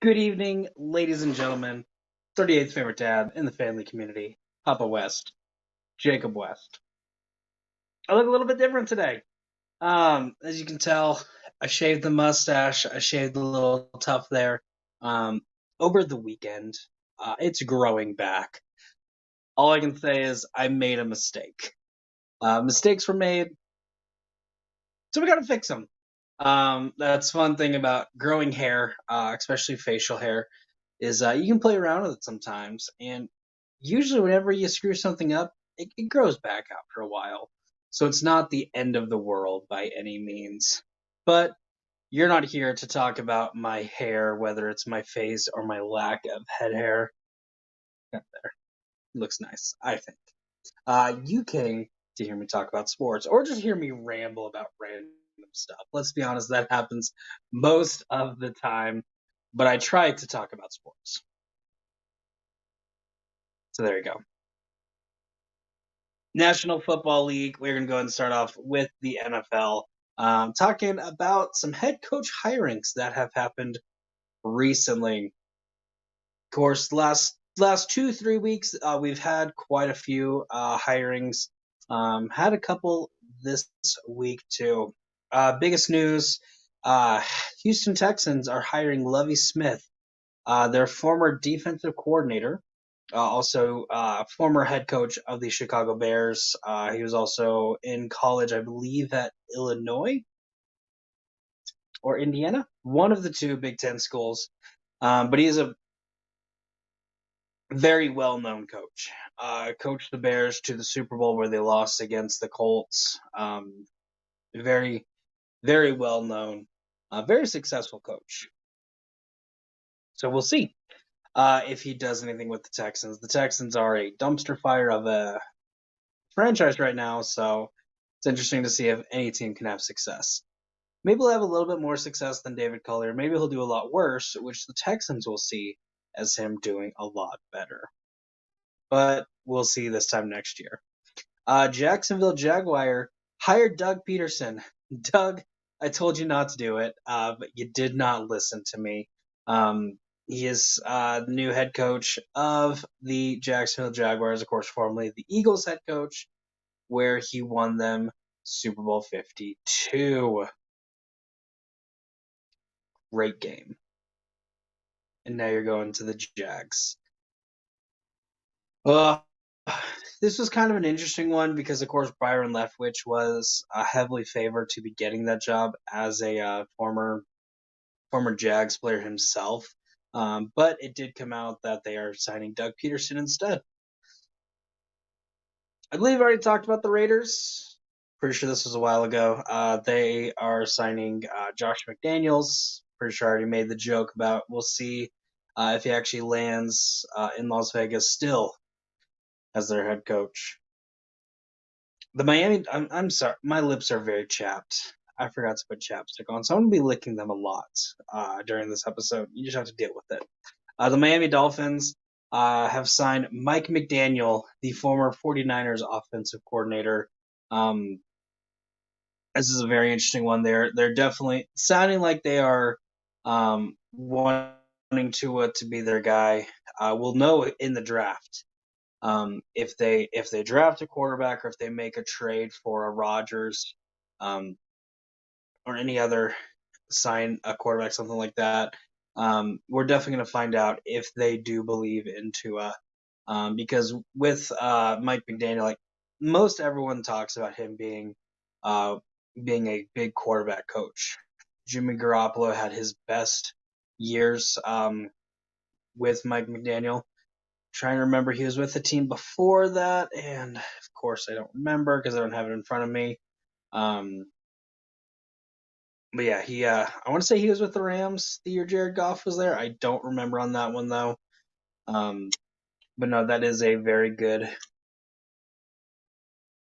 Good evening, ladies and gentlemen. 38th favorite dad in the family community, Papa West, Jacob West. I look a little bit different today. As you can tell, I shaved the mustache. I shaved a little tuft there. Um, over the weekend, it's growing back. All I can say is I made a mistake. Mistakes were made, so we gotta fix them. That's one thing about growing hair, especially facial hair, is you can play around with it sometimes. And usually, whenever you screw something up, it grows back after a while. So it's not the end of the world by any means. But you're not here to talk about my hair, whether it's my face or my lack of head hair. Up there. Looks nice, I think. You came to hear me talk about sports, or just hear me ramble about random stuff. Let's be honest, that happens most of the time, but I try to talk about sports. So there you go. National Football League, we're going to go ahead and start off with the NFL. Talking about some head coach hirings that have happened recently. Of course, last 2-3 weeks, we've had quite a few hirings. Had a couple this week too. Biggest news: Houston Texans are hiring Lovie Smith, their former defensive coordinator, also former head coach of the Chicago Bears. He was also in college, I believe, at Illinois or Indiana, one of the two Big Ten schools. But he is a very well-known coach. Coached the Bears to the Super Bowl where they lost against the Colts. Very, very well-known, very successful coach. So we'll see if he does anything with the Texans. The Texans are a dumpster fire of a franchise right now, so it's interesting to see if any team can have success. Maybe he'll have a little bit more success than David Culley. Maybe he'll do a lot worse, which the Texans will see as him doing a lot better. But we'll see this time next year. Jacksonville Jaguar hired Doug Peterson. Doug, I told you not to do it, but you did not listen to me. He is the new head coach of the Jacksonville Jaguars, of course, formerly the Eagles head coach, where he won them Super Bowl 52. Great game. And now you're going to the Jags. Well, this was kind of an interesting one because, of course, Byron Leftwich was heavily favored to be getting that job as a former Jags player himself. But it did come out that they are signing Doug Peterson instead. I believe I already talked about the Raiders. Pretty sure this was a while ago. They are signing Josh McDaniels. Pretty sure I already made the joke about we'll see if he actually lands in Las Vegas still as their head coach. The Miami, I'm sorry, my lips are very chapped. I forgot to put chapstick on, so I'm going to be licking them a lot during this episode. You just have to deal with it. The Miami Dolphins have signed Mike McDaniel, the former 49ers offensive coordinator. This is a very interesting one. They're definitely sounding like they are wanting to be their guy. We'll know in the draft if they draft a quarterback or if they make a trade for a Rodgers or any other sign a quarterback, something like that. We're definitely going to find out if they do believe in Tua, because with Mike McDaniel, like most everyone talks about him being a big quarterback coach. Jimmy Garoppolo had his best years with Mike McDaniel. Trying to remember, he was with the team before that, and of course I don't remember because I don't have it in front of me. But yeah, I want to say he was with the Rams the year Jared Goff was there. I don't remember on that one though. But no, that is a very good.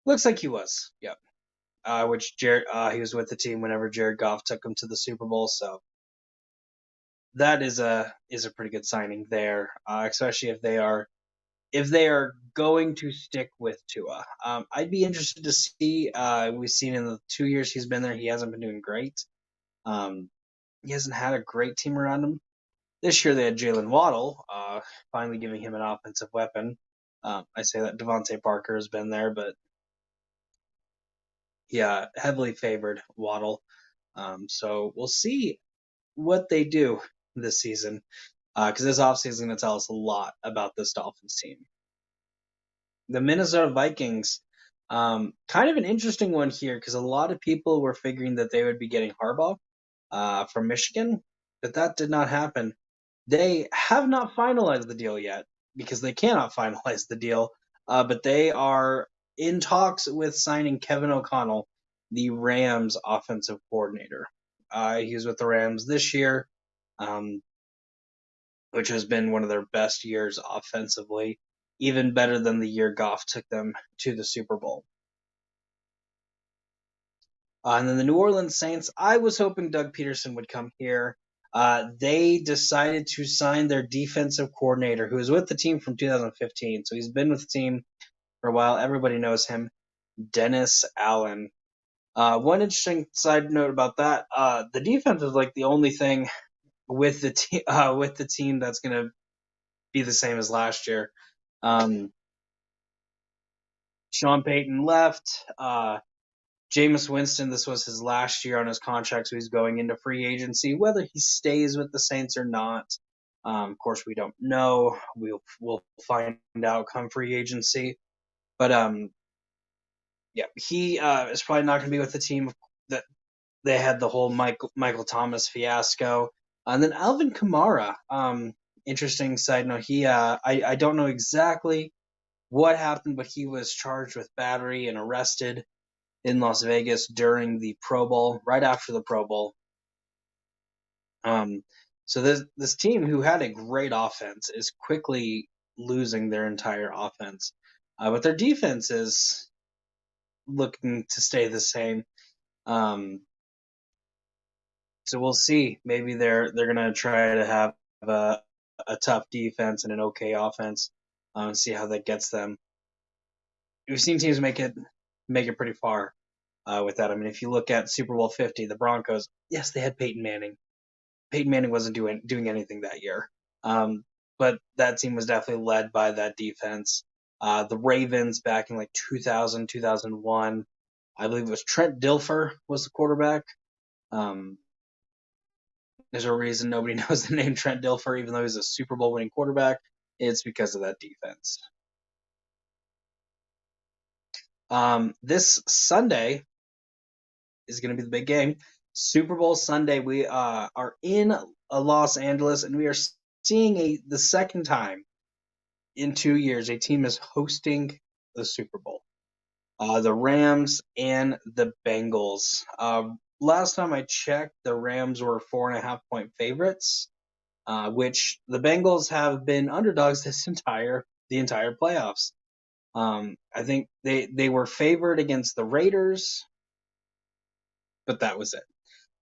Looks like he was. Yep. Which Jared, he was with the team whenever Jared Goff took him to the Super Bowl. So that is a pretty good signing there, especially if they are going to stick with Tua. I'd be interested to see. We've seen in the 2 years he's been there, he hasn't been doing great. He hasn't had a great team around him. This year they had Jalen Waddle, finally giving him an offensive weapon. I say that Devontae Parker has been there, but yeah, heavily favored Waddle. So we'll see what they do this season, because this offseason is going to tell us a lot about this Dolphins team. The Minnesota Vikings, kind of an interesting one here, because a lot of people were figuring that they would be getting Harbaugh from Michigan, but that did not happen. They have not finalized the deal yet because they cannot finalize the deal, but they are in talks with signing Kevin O'Connell, the Rams offensive coordinator. He was with the Rams this year, um, which has been one of their best years offensively, even better than the year Goff took them to the Super Bowl. And then the New Orleans Saints, I was hoping Doug Peterson would come here. They decided to sign their defensive coordinator, who was with the team from 2015. So he's been with the team for a while. Everybody knows him, Dennis Allen. One interesting side note about that: the defense is like the only thing with the team that's going to be the same as last year. Sean Payton left. Jameis Winston, this was his last year on his contract, so he's going into free agency. Whether he stays with the Saints or not, of course, we don't know. We'll find out come free agency. But yeah, he is probably not going to be with the team that they had the whole Michael Thomas fiasco. And then Alvin Kamara, interesting side note. I don't know exactly what happened, but he was charged with battery and arrested in Las Vegas during the Pro Bowl, right after the Pro Bowl. So this team, who had a great offense, is quickly losing their entire offense, but their defense is looking to stay the same. So we'll see. Maybe they're gonna try to have a tough defense and an okay offense, and see how that gets them. We've seen teams make it pretty far with that. I mean, if you look at Super Bowl 50, the Broncos, yes, they had Peyton Manning. Peyton Manning wasn't doing anything that year, but that team was definitely led by that defense. The Ravens back in like 2000, 2001, I believe it was Trent Dilfer was the quarterback. There's a reason nobody knows the name Trent Dilfer, even though he's a Super Bowl winning quarterback. It's because of that defense. This Sunday is going to be the big game. Super Bowl Sunday. We are in Los Angeles, and we are seeing the second time in 2 years a team is hosting the Super Bowl. The Rams and the Bengals. Last time I checked, the Rams were 4.5-point favorites, which the Bengals have been underdogs the entire playoffs. I think they were favored against the Raiders, but that was it.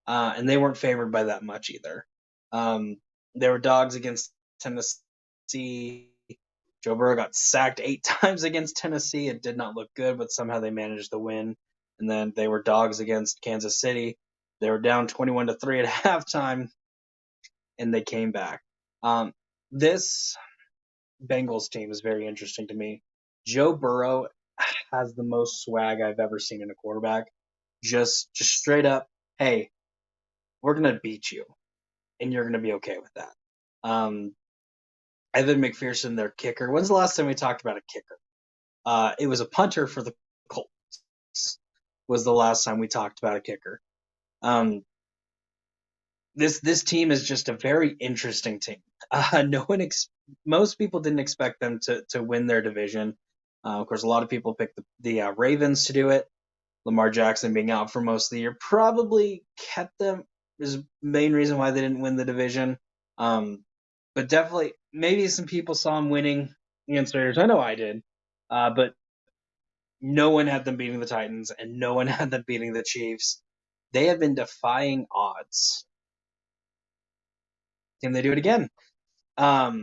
And they weren't favored by that much either. They were dogs against Tennessee. Joe Burrow got sacked 8 times against Tennessee. It did not look good, but somehow they managed to win. And then they were dogs against Kansas City. They were down 21-3 at halftime, and they came back. This Bengals team is very interesting to me. Joe Burrow has the most swag I've ever seen in a quarterback. Just straight up, hey, we're going to beat you, and you're going to be okay with that. Evan McPherson, their kicker. When's the last time we talked about a kicker? It was a punter for the Colts. Was the last time we talked about a kicker. This team is just a very interesting team. Most people didn't expect them to win their division. Of course, a lot of people picked the Ravens to do it. Lamar Jackson being out for most of the year probably kept them. Is the main reason why they didn't win the division. But definitely, maybe some people saw him winning against Raiders. I know I did. But no one had them beating the Titans, and no one had them beating the Chiefs. They have been defying odds. Can they do it again? I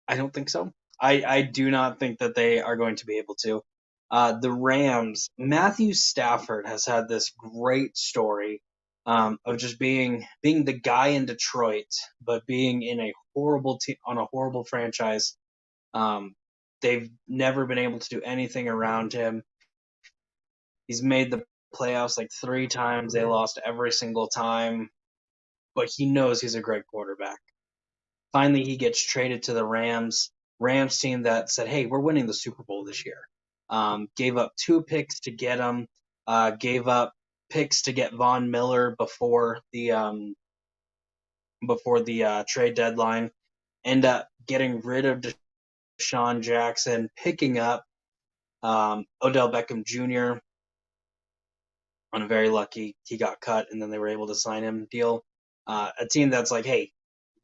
don't think so. I do not think that they are going to be able to. The Rams, Matthew Stafford has had this great story of just being the guy in Detroit, but being in a horrible team on a horrible franchise. They've never been able to do anything around him. He's made the playoffs like 3 times. They lost every single time, but he knows he's a great quarterback. Finally, he gets traded to the Rams. Rams team that said, "Hey, we're winning the Super Bowl this year." Gave up 2 picks to get him. Gave up picks to get Von Miller before the trade deadline. End up getting rid of Deshaun Jackson, picking up Odell Beckham Jr. on a very lucky he got cut, and then they were able to sign him deal. A team that's like, hey,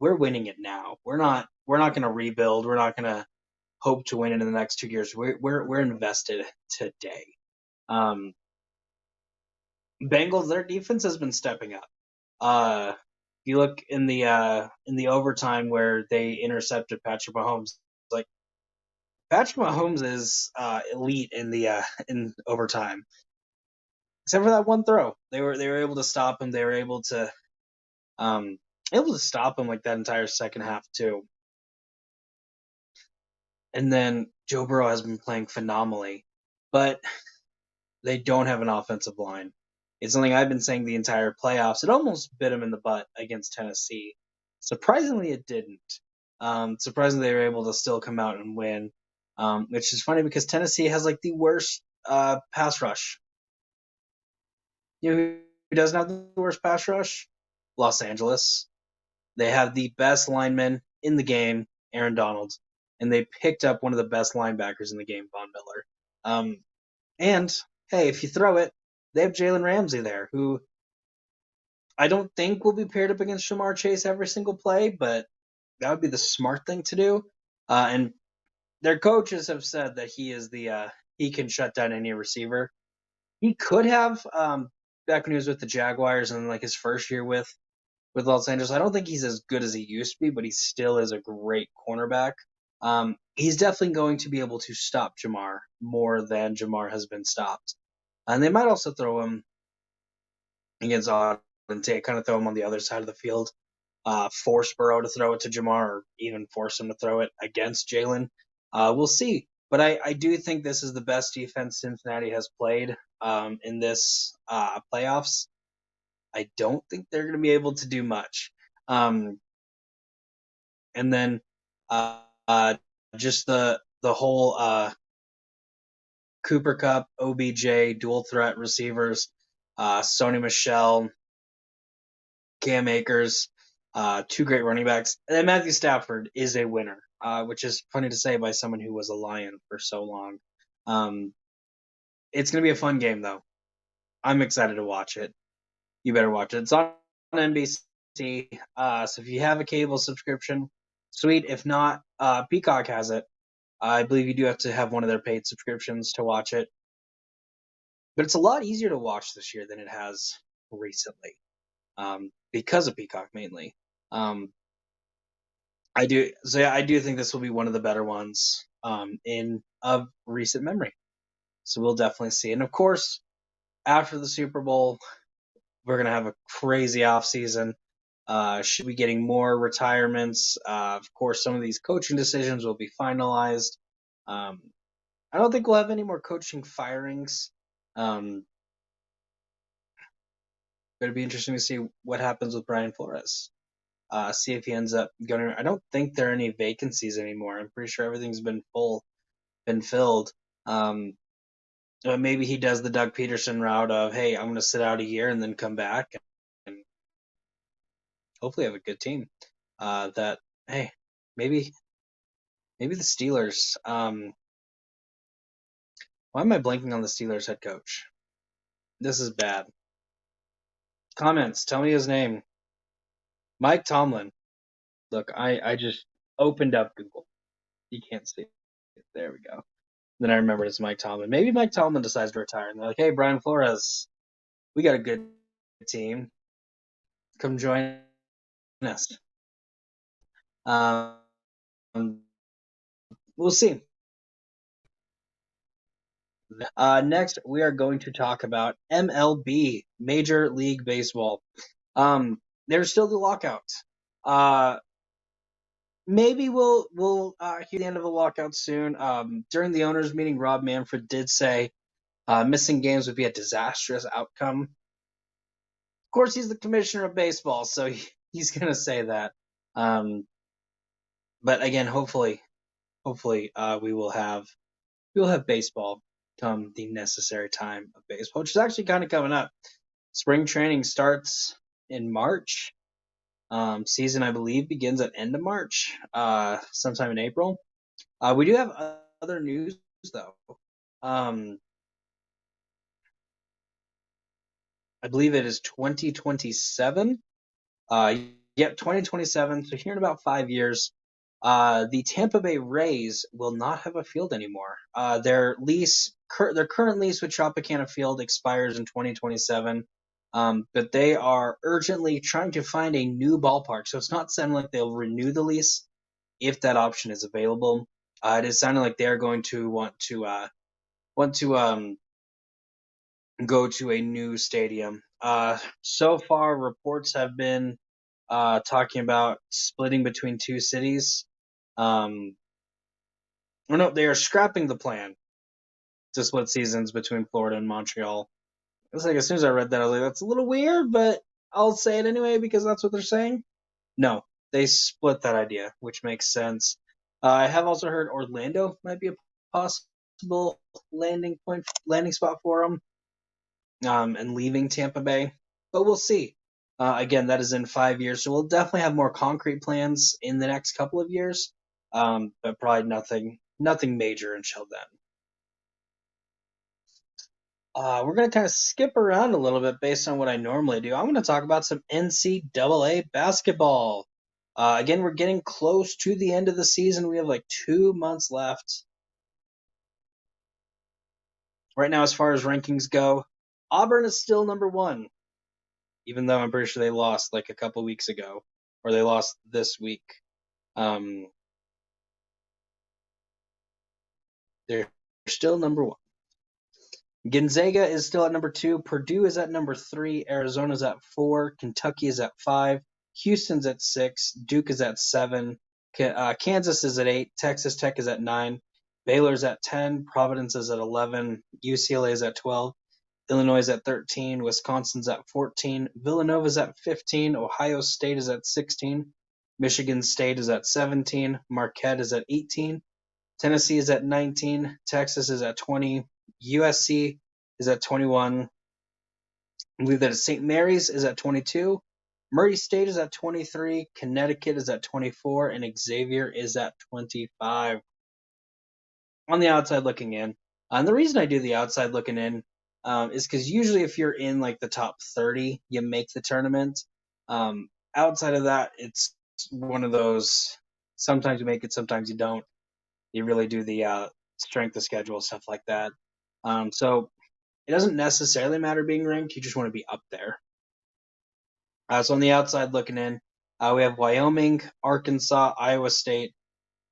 we're winning it now. We're not going to rebuild. We're not going to hope to win it in the next 2 years. We're invested today. Bengals, their defense has been stepping up. You look in the overtime where they intercepted Patrick Mahomes. Like Patrick Mahomes is elite in overtime, except for that one throw. They were able to stop him. They were able to stop him like that entire second half too. And then Joe Burrow has been playing phenomenally, but they don't have an offensive line. It's something I've been saying the entire playoffs. It almost bit them in the butt against Tennessee. Surprisingly, it didn't. Surprisingly, they were able to still come out and win, which is funny because Tennessee has like the worst pass rush. You know who doesn't have the worst pass rush? Los Angeles. They have the best lineman in the game, Aaron Donald, and they picked up one of the best linebackers in the game, Von Miller. And hey, if you throw it, they have Jalen Ramsey there, who I don't think will be paired up against Shamar Chase every single play, but that would be the smart thing to do. And their coaches have said that he can shut down any receiver. He could have back when he was with the Jaguars and like his first year with Los Angeles. I don't think he's as good as he used to be, but he still is a great cornerback. He's definitely going to be able to stop Jamar more than Jamar has been stopped. And they might also throw him against Auden Tate, kind of throw him on the other side of the field, force Burrow to throw it to Jamar, or even force him to throw it against Jalen. We'll see. But I do think this is the best defense Cincinnati has played in this playoffs. I don't think they're going to be able to do much. And then just the whole Cooper Kupp, OBJ, dual threat receivers, Sony Michel, Cam Akers, 2 great running backs. And then Matthew Stafford is a winner, which is funny to say by someone who was a Lion for so long. It's going to be a fun game, though. I'm excited to watch it. You better watch it. It's on NBC. So if you have a cable subscription, sweet. If not, Peacock has it. I believe you do have to have one of their paid subscriptions to watch it. But it's a lot easier to watch this year than it has recently, because of Peacock mainly. I do think this will be one of the better ones of recent memory. So we'll definitely see. And of course, after the Super Bowl, we're gonna have a crazy off season. Should be getting more retirements. Of course, some of these coaching decisions will be finalized. I don't think we'll have any more coaching firings. But it'd be interesting to see what happens with Brian Flores. See if he ends up going. I don't think there are any vacancies anymore. I'm pretty sure everything's been filled. Maybe he does the Doug Peterson route of, hey, I'm going to sit out a year and then come back and hopefully have a good team. Hey, maybe the Steelers. Why am I blanking on the Steelers head coach? This is bad. Comments. Tell me his name. Mike Tomlin. Look, I just opened up Google. You can't see it. There we go. Then I remembered it's Mike Tomlin. Maybe Mike Tomlin decides to retire, and they're like, hey, Brian Flores, we got a good team. Come join us. We'll see. Next, we are going to talk about MLB, Major League Baseball. There's still the lockout. Uh, maybe we'll hear the end of the lockout soon. During the owners' meeting, Rob Manfred did say missing games would be a disastrous outcome. Of course, he's the commissioner of baseball, so he's gonna say that. But again, hopefully, we will have baseball come the necessary time of baseball, which is actually kind of coming up. Spring training starts in March. Season, I believe, begins at end of March, sometime in April. We do have other news, though. Um, I believe it is 2027. Yep, 2027. So here in about 5 years, the Tampa Bay Rays will not have a field anymore. Their current lease with Tropicana Field expires in 2027. But they are urgently trying to find a new ballpark. So it's not sounding like they'll renew the lease if that option is available. It is sounding like they're going to want to go to a new stadium. So far, reports have been talking about splitting between two cities. Or no, they are scrapping the plan to split seasons between Florida and Montreal. It's like as soon as I read that, I was like, that's a little weird, but I'll say it anyway because that's what they're saying. No, they split that idea, which makes sense. I have also heard Orlando might be a possible landing spot for them, and leaving Tampa Bay, but we'll see. Again, that is in 5 years, so we'll definitely have more concrete plans in the next couple of years, but probably nothing major until then. We're going to kind of skip around a little bit based on what I normally do. I'm going to talk about some NCAA basketball. Again, we're getting close to the end of the season. We have like 2 months left. Right now, as far as rankings go, Auburn is still number one, even though I'm pretty sure they lost like a couple weeks ago, or they lost this week. They're still number one. Gonzaga is still at number 2. Purdue is at number 3. Arizona's at 4. Kentucky is at 5. Houston's at 6. Duke is at 7. Kansas is at 8. Texas Tech is at 9. Baylor's at 10. Providence is at 11. UCLA is at 12. Illinois is at 13. Wisconsin's at 14. Villanova's at 15. Ohio State is at 16. Michigan State is at 17. Marquette is at 18. Tennessee is at 19. Texas is at 20. USC is at 21. I believe that St. Mary's is at 22. Murray State is at 23. Connecticut is at 24. And Xavier is at 25. On the outside looking in. And the reason I do the outside looking in is because usually if you're in like the top 30, you make the tournament. Outside of that, it's one of those, sometimes you make it, sometimes you don't. You really do the strength of schedule, stuff like that. So it doesn't necessarily matter being ranked. You just want to be up there. So on the outside looking in, we have Wyoming, Arkansas, Iowa State,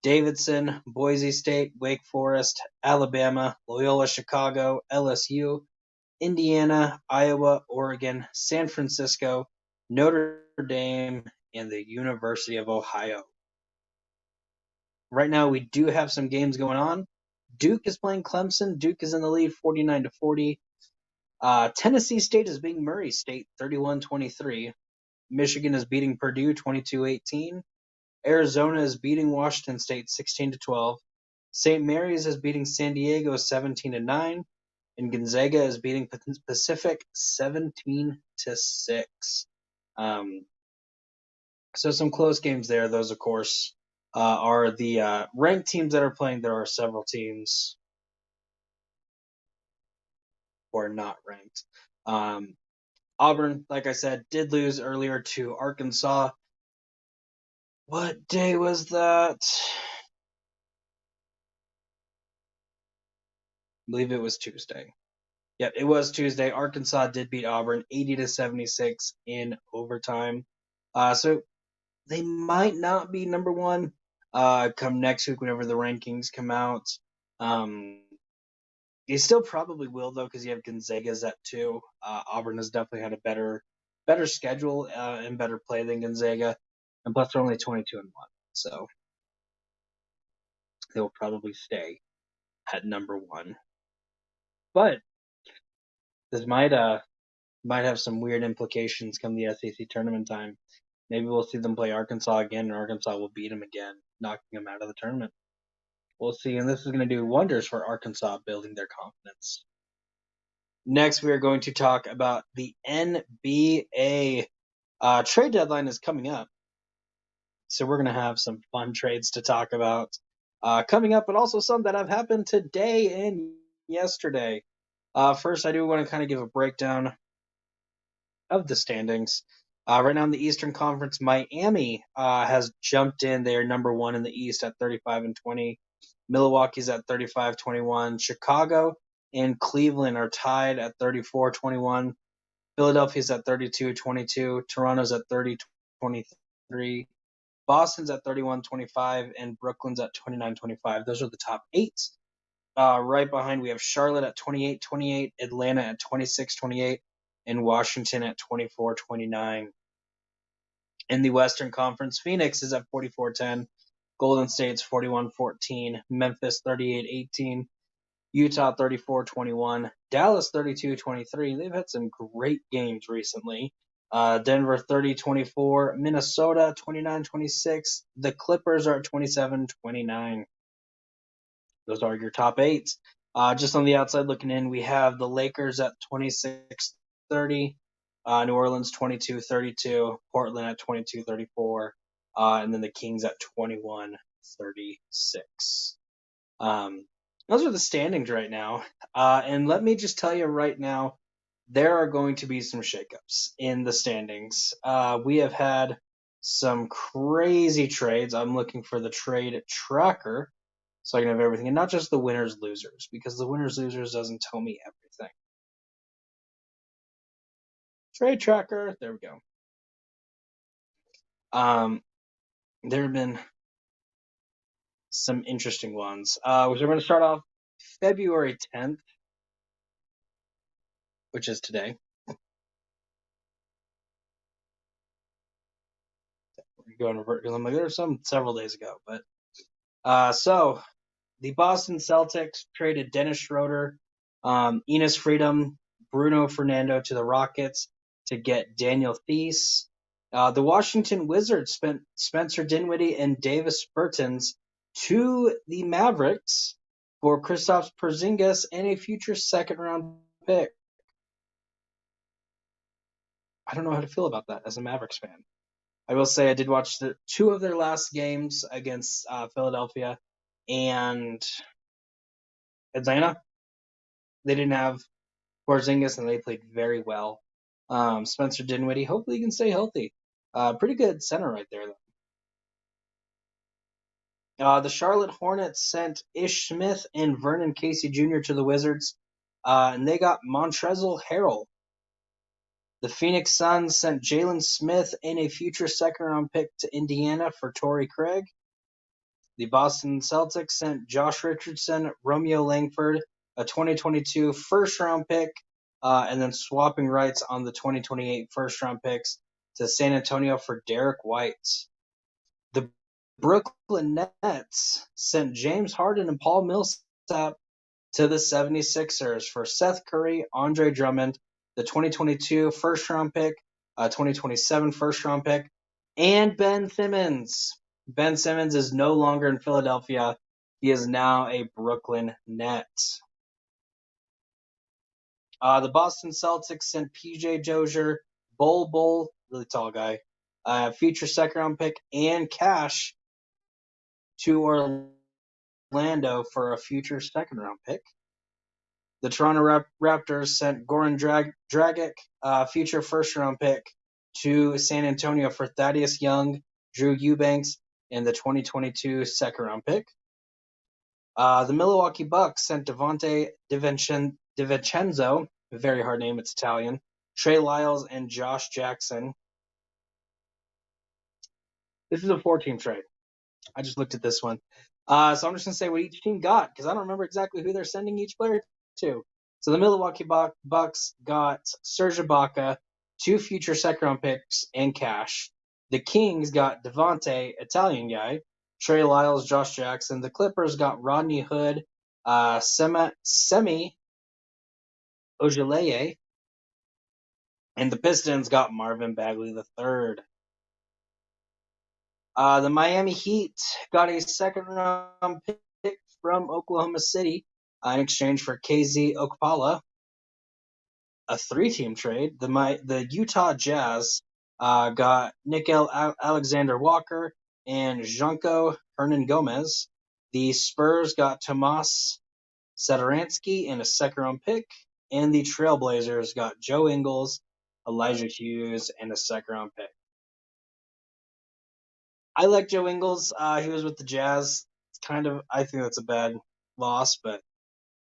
Davidson, Boise State, Wake Forest, Alabama, Loyola Chicago, LSU, Indiana, Iowa, Oregon, San Francisco, Notre Dame, and the University of Ohio. Right now, we do have some games going on. Duke is playing Clemson. Duke is in the lead 49-40. Tennessee State is beating Murray State 31-23. Michigan is beating Purdue 22-18. Arizona is beating Washington State 16-12. St. Mary's is beating San Diego 17-9. And Gonzaga is beating Pacific 17-6. So some close games there. Those, of course, are the ranked teams that are playing. There are several teams who are not ranked. Auburn, like I said, did lose earlier to Arkansas. What day was that? I believe it was Tuesday. Yep, it was Tuesday. Arkansas did beat Auburn 80-76 in overtime. So they might not be number one come next week whenever the rankings come out. He still probably will though, because you have Gonzaga's at 2. Auburn has definitely had a better schedule and better play than Gonzaga, and plus they're only 22-1, so they will probably stay at number 1. But this might have some weird implications come the SEC tournament time. Maybe we'll see them play Arkansas again, and Arkansas will beat them again, knocking them out of the tournament. We'll see, and this is going to do wonders for Arkansas building their confidence. Next, we are going to talk about the NBA. Trade deadline is coming up, so we're going to have some fun trades to talk about coming up, but also some that have happened today and yesterday. First, I do want to kind of give a breakdown of the standings. Right now in the Eastern Conference, Miami has jumped in. They are number 1 in the East at 35-20. Milwaukee's at 35-21. Chicago and Cleveland are tied at 34-21. Philadelphia's at 32-22. Toronto's at 30-23. Boston's at 31-25. And Brooklyn's at 29-25. Those are the top 8. Right behind, we have Charlotte at 28-28. Atlanta at 26-28. And Washington at 24-29. In the Western Conference, Phoenix is at 44-10. Golden State's 41-14. Memphis 38-18. Utah 34-21. Dallas 32-23. They've had some great games recently. Denver 30-24. Minnesota 29-26. The Clippers are at 27-29. Those are your top 8. Just on the outside looking in, we have the Lakers at 26-30. New Orleans 22-32. Portland at 22-34. And then the Kings at 21-36. Those are the standings right now. And let me just tell you right now, there are going to be some shakeups in the standings. We have had some crazy trades. I'm looking for the trade tracker so I can have everything, and not just the winners losers, because the winners losers doesn't tell me everything. Trade tracker, there we go. There have been some interesting ones. So we're going to start off February 10th, which is today. We're going to revert because I'm like, there were some several days ago, but so the Boston Celtics traded Dennis Schroeder, Enos Freedom, Bruno Fernando to the Rockets to get Daniel Theis. The Washington Wizards spent Spencer Dinwiddie and Davis Bertans to the Mavericks for Kristaps Porzingis and a future second-round pick. I don't know how to feel about that as a Mavericks fan. I will say I did watch 2 of their last games against Philadelphia and Atlanta. They didn't have Porzingis, and they played very well. Spencer Dinwiddie, hopefully he can stay healthy. Pretty good center right there, though. The Charlotte Hornets sent Ish Smith and Vernon Casey Jr. to the Wizards, and they got Montrezl Harrell. The Phoenix Suns sent Jalen Smith and a future second-round pick to Indiana for Torrey Craig. The Boston Celtics sent Josh Richardson, Romeo Langford, a 2022 first-round pick, and then swapping rights on the 2028 first-round picks to San Antonio for Derek White. The Brooklyn Nets sent James Harden and Paul Millsap to the 76ers for Seth Curry, Andre Drummond, the 2022 first-round pick, 2027 first-round pick, and Ben Simmons. Ben Simmons is no longer in Philadelphia. He is now a Brooklyn Net. The Boston Celtics sent PJ Dozier, Bol, really tall guy, future second-round pick, and cash to Orlando for a future second-round pick. The Toronto Raptors sent Goran Dragic, future first-round pick, to San Antonio for Thaddeus Young, Drew Eubanks, and the 2022 second-round pick. The Milwaukee Bucks sent Devontae DiVincenzo, a very hard name, it's Italian, Trey Lyles, and Josh Jackson. This is a 4-team trade. I just looked at this one. So I'm just going to say what each team got, because I don't remember exactly who they're sending each player too. So the Milwaukee Bucks got Serge Ibaka, 2 future second-round picks, and cash. The Kings got Devontae, Italian guy, Trey Lyles, Josh Jackson. The Clippers got Rodney Hood, Semi Ojeleye, and the Pistons got Marvin Bagley III. The Miami Heat got a second-round pick from Oklahoma City in exchange for KZ Okpala, a 3-team trade. The Utah Jazz got Nickel Alexander Walker and Janko Hernan-Gomez. The Spurs got Tomas Satoransky and a second-round pick. And the Trailblazers got Joe Ingles, Elijah Hughes, and a second-round pick. I like Joe Ingles. He was with the Jazz. I think that's a bad loss, but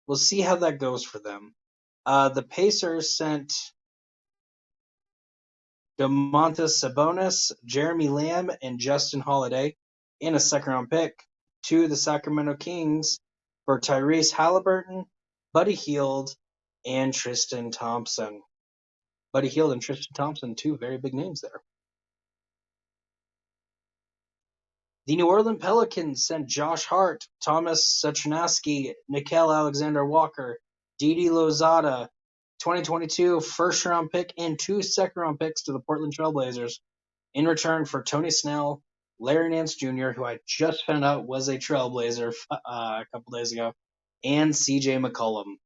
we'll see how that goes for them. The Pacers sent Domantas Sabonis, Jeremy Lamb, and Justin Holiday in a second-round pick to the Sacramento Kings for Tyrese Halliburton, Buddy Hield, and Tristan Thompson. Buddy Hield and Tristan Thompson, 2 very big names there. The New Orleans Pelicans sent Josh Hart, Thomas Satoransky, Nickel Alexander Walker, Didi Lozada, 2022 first-round pick and 2 second-round picks to the Portland Trailblazers in return for Tony Snell, Larry Nance Jr., who I just found out was a Trailblazer a couple days ago, and CJ McCollum.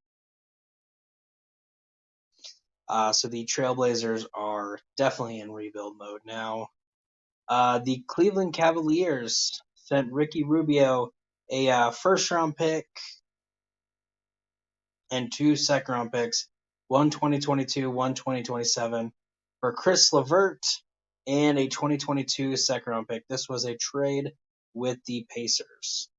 So the Trailblazers are definitely in rebuild mode now. The Cleveland Cavaliers sent Ricky Rubio a first-round pick and 2 second-round picks, one 2022, one 2027, for Chris LeVert and a 2022 second-round pick. This was a trade with the Pacers.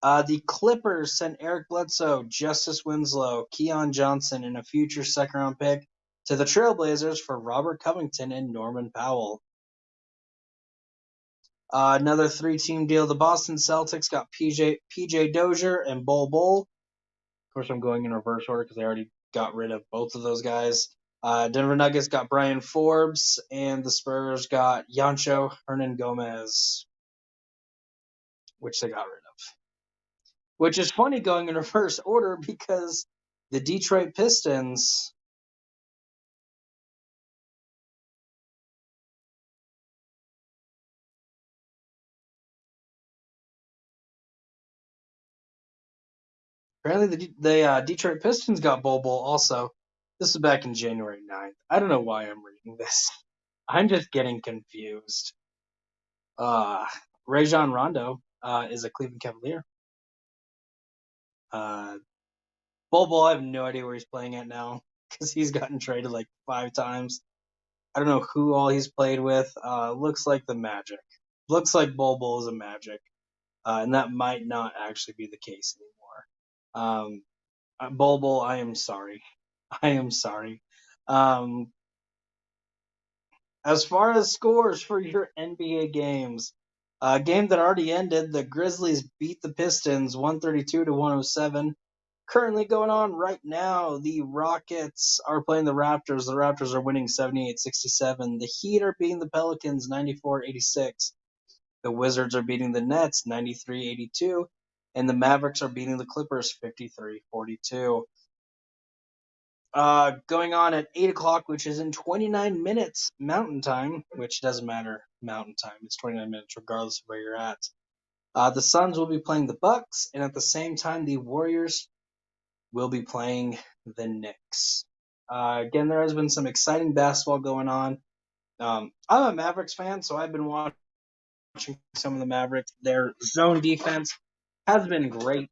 The Clippers sent Eric Bledsoe, Justice Winslow, Keon Johnson, and a future second-round pick to the Trailblazers for Robert Covington and Norman Powell. Another 3-team deal. The Boston Celtics got PJ Dozier and Bol Bol. Of course, I'm going in reverse order because they already got rid of both of those guys. Denver Nuggets got Brian Forbes, and the Spurs got Yancho Hernan-Gomez, which they got rid of. Which is funny going in reverse order because the Detroit Pistons apparently the Detroit Pistons got Bol Bol also. This is back in January 9th. I don't know why I'm reading this. I'm just getting confused. Rajon Rondo is a Cleveland Cavalier. Bol Bol, I have no idea where he's playing at now because he's gotten traded like 5 times. I don't know who all he's played with. Looks like the Magic. Looks like Bol Bol is a Magic. And that might not actually be the case anymore. Bol Bol, I am sorry. I am sorry. As far as scores for your NBA games, a game that already ended, the Grizzlies beat the Pistons 132-107. Currently going on right now, the Rockets are playing the Raptors. The Raptors are winning 78-67. The Heat are beating the Pelicans 94-86. The Wizards are beating the Nets 93-82. And the Mavericks are beating the Clippers 53-42. Going on at 8 o'clock, which is in 29 minutes Mountain Time, which doesn't matter Mountain Time. It's 29 minutes regardless of where you're at. The Suns will be playing the Bucks, and at the same time, the Warriors will be playing the Knicks. Again, there has been some exciting basketball going on. I'm a Mavericks fan, so I've been watching some of the Mavericks. Their zone defense has been great.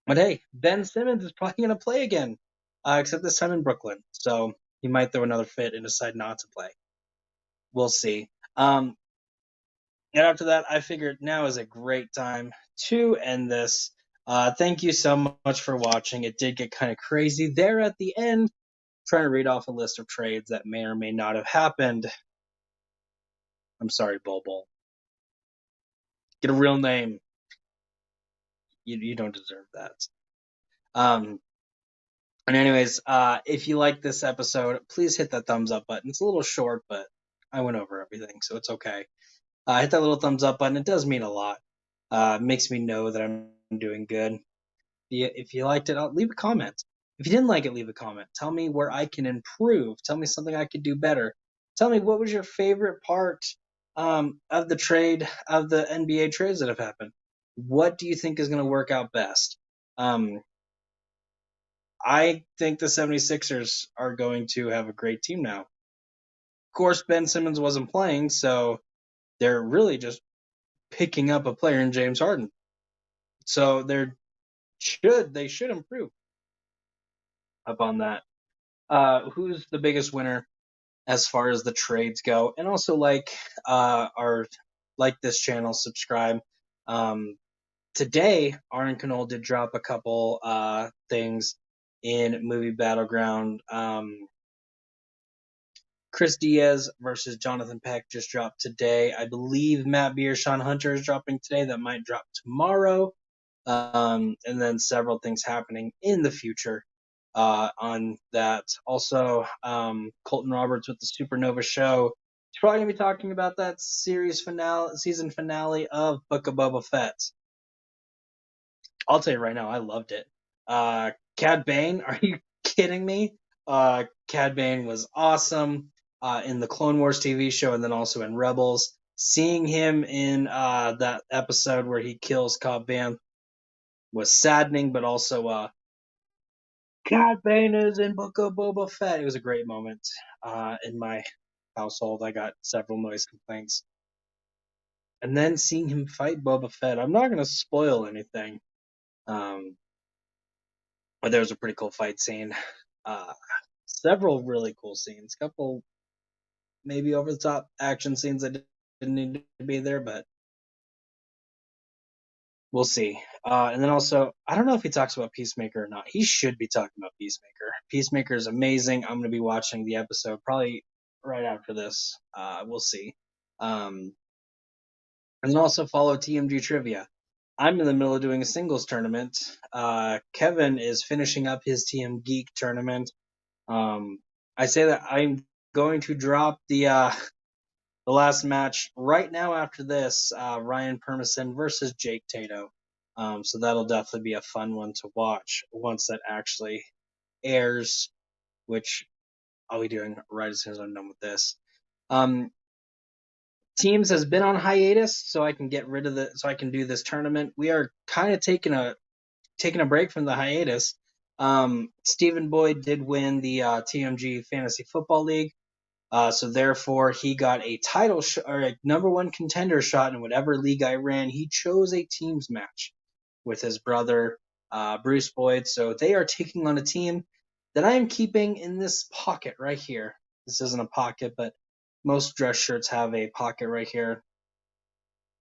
But hey, Ben Simmons is probably going to play again, except this time in Brooklyn. So he might throw another fit and decide not to play. We'll see. And after that, I figured now is a great time to end this. Thank you so much for watching. It did get kind of crazy there at the end, trying to read off a list of trades that may or may not have happened. I'm sorry, Bol Bol. Get a real name. You don't deserve that. Um, and anyways, if you like this episode, please hit that thumbs up button. It's a little short, but I went over everything, so it's okay. Hit that little thumbs up button. It does mean a lot. It makes me know that I'm doing good. If you liked it, leave a comment. If you didn't like it, leave a comment. Tell me where I can improve. Tell me something I could do better. Tell me what was your favorite part of the trade, of the NBA trades that have happened. What do you think is going to work out best? I think the 76ers are going to have a great team now. Of course, Ben Simmons wasn't playing, so they're really just picking up a player in James Harden. So they should improve upon that. Who's the biggest winner as far as the trades go? And also like this channel, subscribe. Today, Aaron Knoll did drop a couple things in Movie Battleground. Chris Diaz versus Jonathan Peck just dropped today. I believe Matt Beer, Sean Hunter is dropping today. That might drop tomorrow. And then several things happening in the future on that. Also, Colton Roberts with the Supernova Show. He's probably going to be talking about that season finale of Book of Boba Fett. I'll tell you right now, I loved it. Cad Bane, are you kidding me? Cad Bane was awesome in the Clone Wars TV show and then also in Rebels. Seeing him in that episode where he kills Cobb Vanth was saddening, but also Cad Bane is in Book of Boba Fett. It was a great moment in my household. I got several noise complaints. And then seeing him fight Boba Fett, I'm not going to spoil anything. But there was a pretty cool fight scene. Several really cool scenes. Couple maybe over the top action scenes that didn't need to be there, but we'll see. And then also, I don't know if he talks about Peacemaker or not. He should be talking about Peacemaker. Peacemaker is amazing. I'm going to be watching the episode probably right after this. We'll see. And then also follow TMG Trivia. I'm in the middle of doing a singles tournament. Kevin is finishing up his TM Geek tournament. I say that I'm going to drop the last match right now after this, Ryan Permison versus Jake Tato. So that'll definitely be a fun one to watch once that actually airs, which I'll be doing right as soon as I'm done with this. Teams has been on hiatus, so I can so I can do this tournament. We are kind of taking a break from the hiatus. Stephen Boyd did win the TMG Fantasy Football League. So therefore, he got a title or a number one contender shot in whatever league I ran. He chose a teams match with his brother, Bruce Boyd. So they are taking on a team that I am keeping in this pocket right here. This isn't a pocket, but most dress shirts have a pocket right here.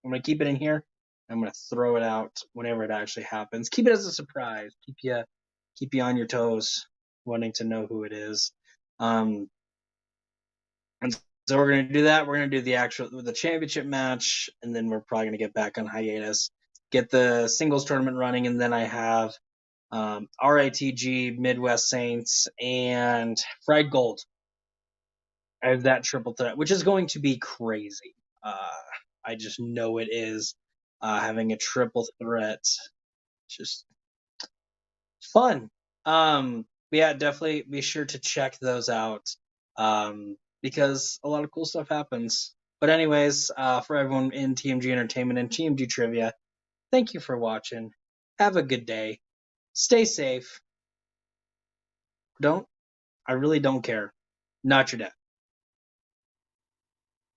I'm going to keep it in here. I'm going to throw it out whenever it actually happens. Keep it as a surprise. Keep you on your toes, wanting to know who it is. And so we're going to do that. We're going to do the championship match, and then we're probably going to get back on hiatus, get the singles tournament running, and then I have RITG, Midwest Saints, and Fried Gold. I have that triple threat, which is going to be crazy. I just know it is. Having a triple threat, just fun. But yeah, definitely be sure to check those out. Because a lot of cool stuff happens. But anyways, for everyone in TMG Entertainment and TMG Trivia, thank you for watching. Have a good day. Stay safe. I really don't care. Not your dad.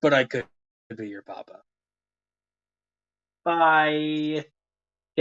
But I could be your papa. Bye.